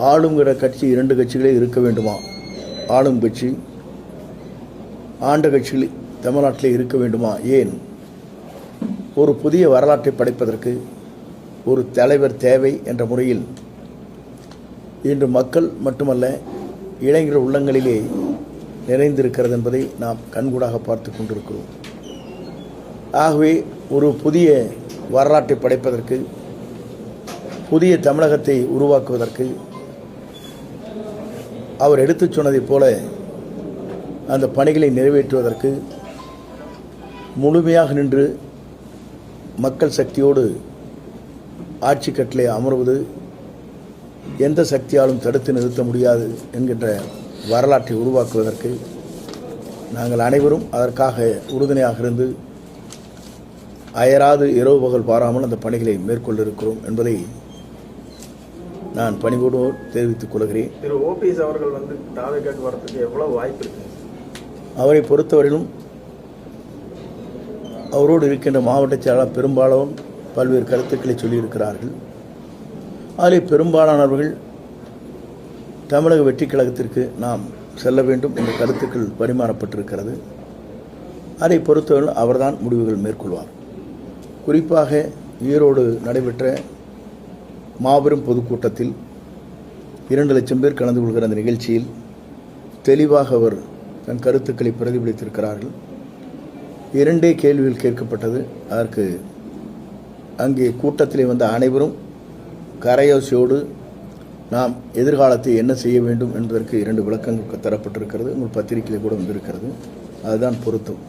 ஆளுங்கிற கட்சி 2 கட்சிகளே இருக்க வேண்டுமா? ஆளும் கட்சி ஆண்ட கட்சிகள் தமிழ்நாட்டிலே இருக்க வேண்டுமா? ஏன்? ஒரு புதிய வரலாற்றை படைப்பதற்கு ஒரு தலைவர் தேவை என்ற முறையில் இன்று மக்கள் மட்டுமல்ல இளைஞர் உள்ளங்களிலே நிறைந்திருக்கிறது என்பதை நாம் கண்கூடாக பார்த்து கொண்டிருக்கிறோம். ஆகவே ஒரு புதிய வரலாற்றை படைப்பதற்கு, புதிய தமிழகத்தை உருவாக்குவதற்கு அவர் எடுத்துச் சொன்னதைப் போல அந்த பணிகளை நிறைவேற்றுவதற்கு முழுமையாக நின்று மக்கள் சக்தியோடு ஆட்சி கட்டிலே அமர்வது எந்த சக்தியாலும் தடுத்து நிறுத்த முடியாது என்கின்ற வரலாற்றை உருவாக்குவதற்கு நாங்கள் அனைவரும் அதற்காக உறுதுணையாக இருந்து அயராது இரவு பகல் பாராமல் அந்த பணிகளை மேற்கொள்ள இருக்கிறோம் என்பதை நான் பணிவோடு தெரிவித்துக் கொள்கிறேன். திரு ஓபிஎஸ் அவர்கள் தாவேக்காக்கு வரதுக்கு எவ்வளவு வாய்ப்பு இருக்கு? அவரை பொறுத்தவரையிலும் அவரோடு இருக்கின்ற மாவட்ட செயலாளர் பெரும்பாலும் பல்வேறு கருத்துக்களை சொல்லியிருக்கிறார்கள். அதில் பெரும்பாலானவர்கள் தமிழக வெற்றி கழகத்திற்கு நாம் செல்ல வேண்டும் என்ற கருத்துக்கள் பரிமாறப்பட்டிருக்கிறது. அதை பொறுத்தவரை அவர்தான் முடிவுகள் மேற்கொள்வார். குறிப்பாக ஈரோடு நடைபெற்ற மாபெரும் பொதுக்கூட்டத்தில் 2 லட்சம் பேர் கலந்து கொள்கிற அந்த நிகழ்ச்சியில் தெளிவாக அவர் தன் கருத்துக்களை பிரதிபலித்திருக்கிறார்கள். 2 கேள்விகள் கேட்கப்பட்டது. அதற்கு அங்கே கூட்டத்திலே வந்த அனைவரும் கரையோசையோடு நாம் எதிர்காலத்தை என்ன செய்ய வேண்டும் என்பதற்கு 2 விளக்கங்கள் தரப்பட்டிருக்கிறது. உங்கள் பத்திரிகையில் கூட வந்திருக்கிறது. அதுதான் பொருத்தம்.